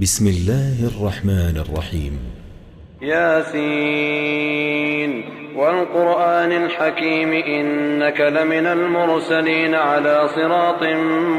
بسم الله الرحمن الرحيم. ياسين والقرآن الحكيم إنك لمن المرسلين على صراط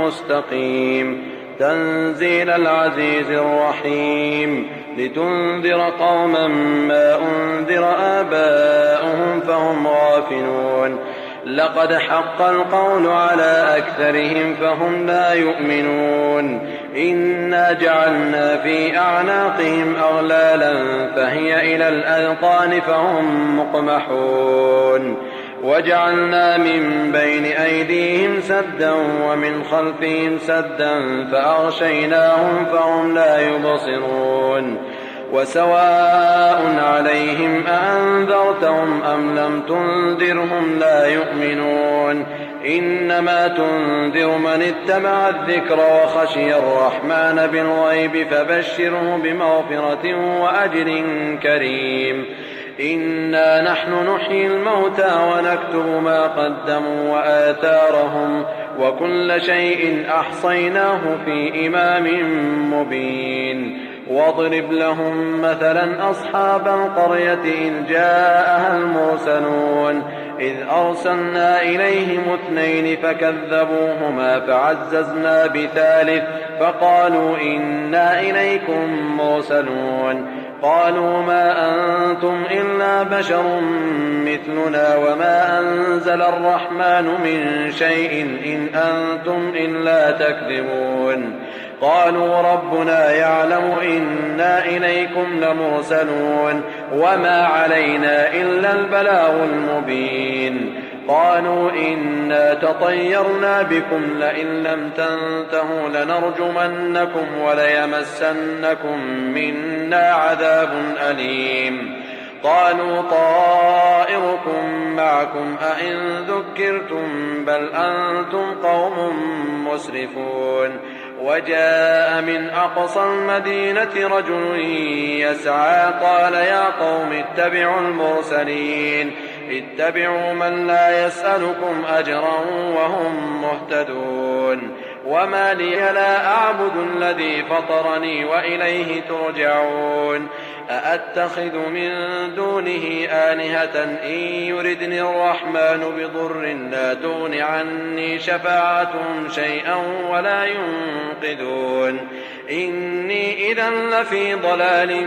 مستقيم تنزيل العزيز الرحيم لتنذر قوما ما أنذر آباؤهم فهم غافلون لقد حق القول على أكثرهم فهم لا يؤمنون إنا جعلنا في أعناقهم أغلالا فهي إلى الأذقان فهم مقمحون وجعلنا من بين أيديهم سدا ومن خلفهم سدا فأغشيناهم فهم لا يبصرون وسواء عليهم أأنذرتهم أم لم تنذرهم لا يؤمنون إنما تنذر من اتبع الذكر وخشي الرحمن بالغيب فبشره بمغفرة وأجر كريم إنا نحن نحيي الموتى ونكتب ما قدموا وآثارهم وكل شيء أحصيناه في إمام مبين واضرب لهم مثلا أصحاب القرية إذ جاءها المرسلون إذ أرسلنا إليهم 2 فكذبوهما فعززنا بثالث فقالوا إنا إليكم مرسلون قالوا ما أنتم إلا بشر مثلنا وما أنزل الرحمن من شيء إن أنتم إلا تكذبون قالوا ربنا يعلم إنا إليكم لمرسلون وما علينا إلا البلاغ المبين قالوا إنا تطيرنا بكم لئن لم تنتهوا لنرجمنكم وليمسنكم منا عذاب أليم قالوا طائركم معكم أئن ذكرتم بل أنتم قوم مسرفون وجاء من أقصى المدينة رجل يسعى قال يا قوم اتبعوا المرسلين اتبعوا من لا يسألكم أجرا وهم مهتدون وما لي لا أعبد الذي فطرني وإليه ترجعون أأتخذ من دونه آلهة إن يردني الرحمن بضر لا تغن عني شفاعتهم شيئا ولا ينقذون إني إذا لفي ضلال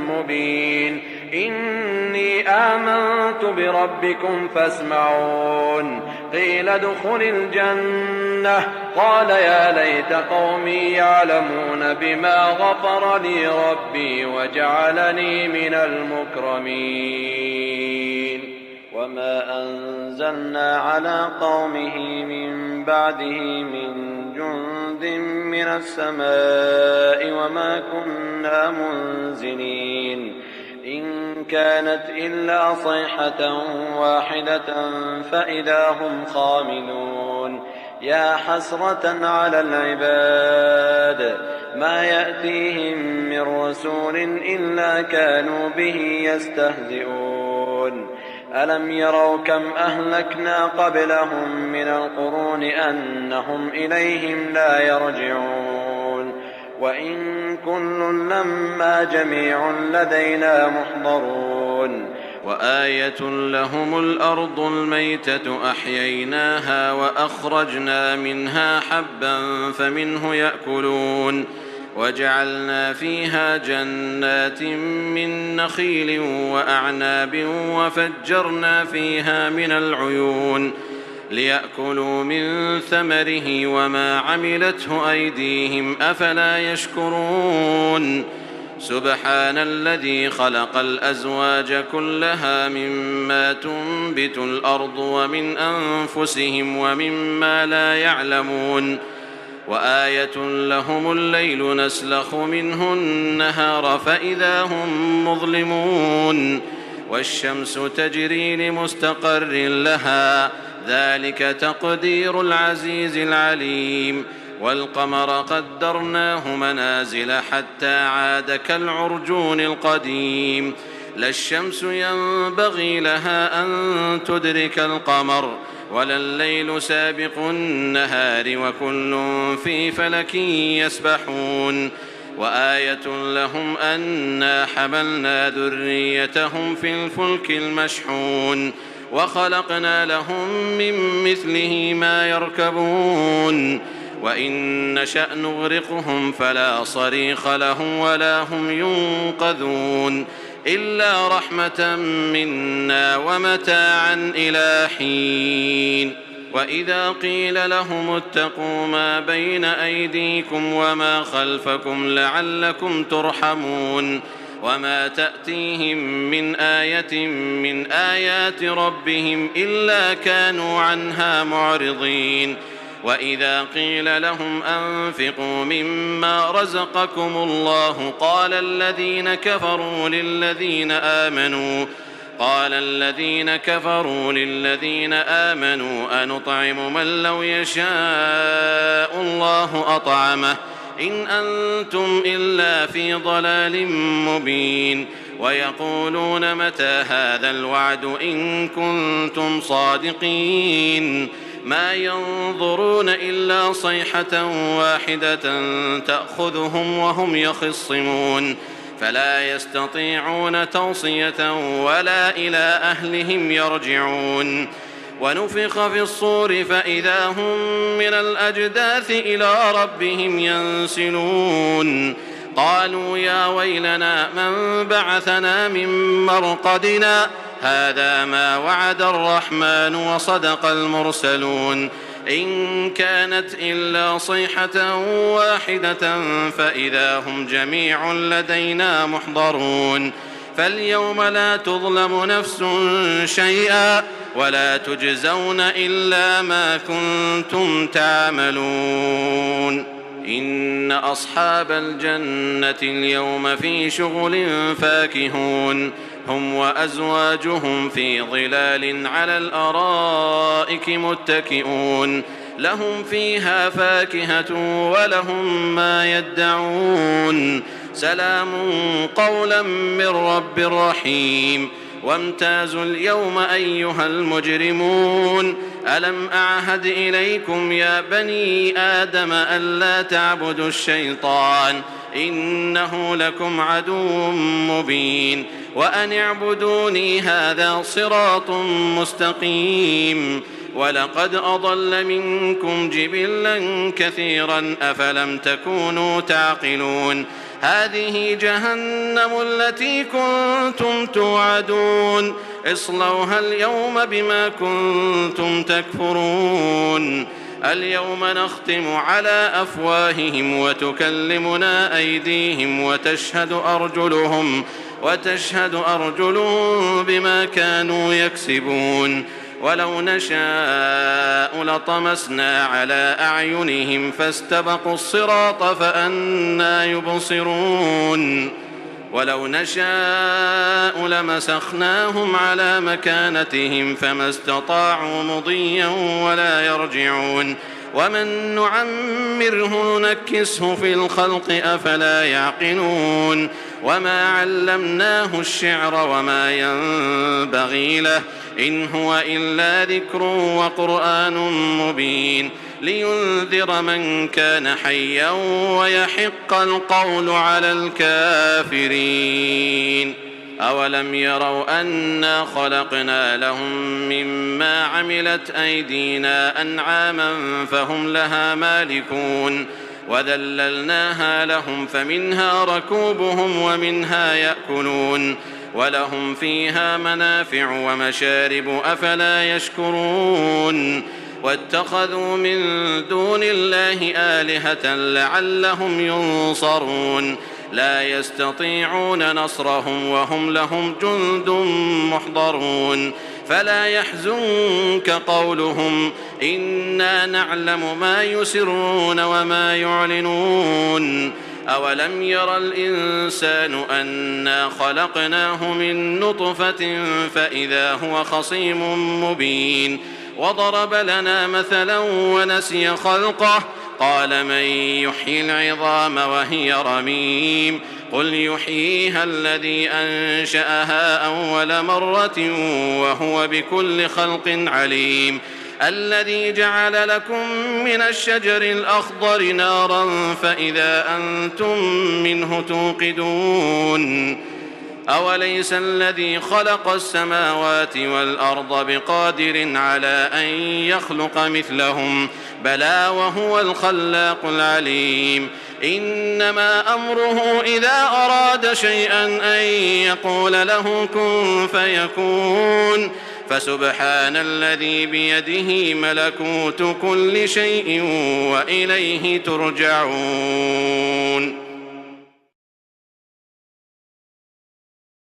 مبين إني آمنت بربكم فاسمعون قيل ادخل الجنة قال يا ليت قومي يعلمون بما غفر لي ربي وجعلني من المكرمين وما أنزلنا على قومه من بعده من جند من السماء وما كنا منزلين إن كانت إلا صيحة واحدة فإذا هم خامدون يا حسرة على العباد ما يأتيهم من رسول إلا كانوا به يستهزئون ألم يروا كم أهلكنا قبلهم من القرون أنهم إليهم لا يرجعون وإن كل لما جميع لدينا محضرون وآية لهم الأرض الميتة أحييناها وأخرجنا منها حبا فمنه يأكلون وجعلنا فيها جنات من نخيل وأعناب وفجرنا فيها من العيون ليأكلوا من ثمره وما عملته أيديهم أفلا يشكرون سبحان الذي خلق الأزواج كلها مما تنبت الأرض ومن أنفسهم ومما لا يعلمون وآية لهم الليل نسلخ منه النهار فإذا هم مظلمون والشمس تجري لمستقر لها ذلك تقدير العزيز العليم والقمر قدرناه منازل حتى عاد كالعرجون القديم لا الشمس ينبغي لها أن تدرك القمر ولا الليل سابق النهار وكل في فلك يسبحون وآية لهم أنا حملنا ذريتهم في الفلك المشحون وخلقنا لهم من مثله ما يركبون وإن نشأ نغرقهم فلا صريخ لهم ولا هم ينقذون إلا رحمة منا ومتاعا إلى حين. وإذا قيل لهم اتقوا ما بين أيديكم وما خلفكم لعلكم ترحمون وما تأتيهم من آية من آيات ربهم إلا كانوا عنها معرضين. وإذا قيل لهم أنفقوا مما رزقكم الله قال الذين كفروا للذين آمنوا أنطعم من لو يشاء الله أطعمه إن أنتم إلا في ضلال مبين. ويقولون متى هذا الوعد إن كنتم صادقين ما ينظرون إلا صيحة واحدة تأخذهم وهم يخصمون فلا يستطيعون توصية ولا إلى أهلهم يرجعون. ونفخ في الصور فإذا هم من الأجداث إلى ربهم ينسلون قالوا يا ويلنا من بعثنا من مرقدنا هذا ما وعد الرحمن وصدق المرسلون إن كانت إلا صيحة واحدة فإذا هم جميع لدينا محضرون. فاليوم لا تظلم نفس شيئا ولا تجزون إلا ما كنتم تعملون. إن أصحاب الجنة اليوم في شغل فاكهون هم وأزواجهم في ظلال على الأرائك متكئون لهم فيها فاكهة ولهم ما يدعون سلام قولا من رب رحيم. وامتازوا اليوم أيها المجرمون ألم أعهد إليكم يا بني آدم ألا تعبدوا الشيطان إنه لكم عدو مبين وأن اعبدوني هذا صراط مستقيم. ولقد أضل منكم جبلا كثيرا أفلم تكونوا تعقلون هذه جهنم التي كنتم توعدون اصلوها اليوم بما كنتم تكفرون. اليوم نختم على أفواههم وتكلمنا أيديهم وتشهد أرجلهم بما كانوا يكسبون. ولو نشاء لطمسنا على أعينهم فاستبقوا الصراط فأنى يبصرون. ولو نشاء لمسخناهم على مكانتهم فما استطاعوا مضيا ولا يرجعون. ومن نعمره نكسه في الخلق أفلا يعقلون. وما علمناه الشعر وما ينبغي له إن هو إلا ذكر وقرآن مبين لينذر من كان حيا ويحق القول على الكافرين. أولم يروا أنا خلقنا لهم مما عملت أيدينا أنعاما فهم لها مالكون وذللناها لهم فمنها ركوبهم ومنها يأكلون ولهم فيها منافع ومشارب أفلا يشكرون. واتخذوا من دون الله آلهة لعلهم ينصرون لا يستطيعون نصرهم وهم لهم جند محضرون. فلا يحزنك قولهم إنا نعلم ما يسرون وما يعلنون. أولم ير الإنسان أنا خلقناه من نطفة فإذا هو خصيم مبين وضرب لنا مثلا ونسي خلقه قال من يحيي العظام وهي رميم قل يحييها الذي أنشأها أول مرة وهو بكل خلق عليم. الذي جعل لكم من الشجر الأخضر نارا فإذا أنتم منه توقدون أوليس الذي خلق السماوات والأرض بقادر على أن يخلق مثلهم بلى وهو الخلاق العليم إنما أمره إذا أراد شيئا أن يقول له كن فيكون فسبحان الذي بيده ملكوت كل شيء وإليه ترجعون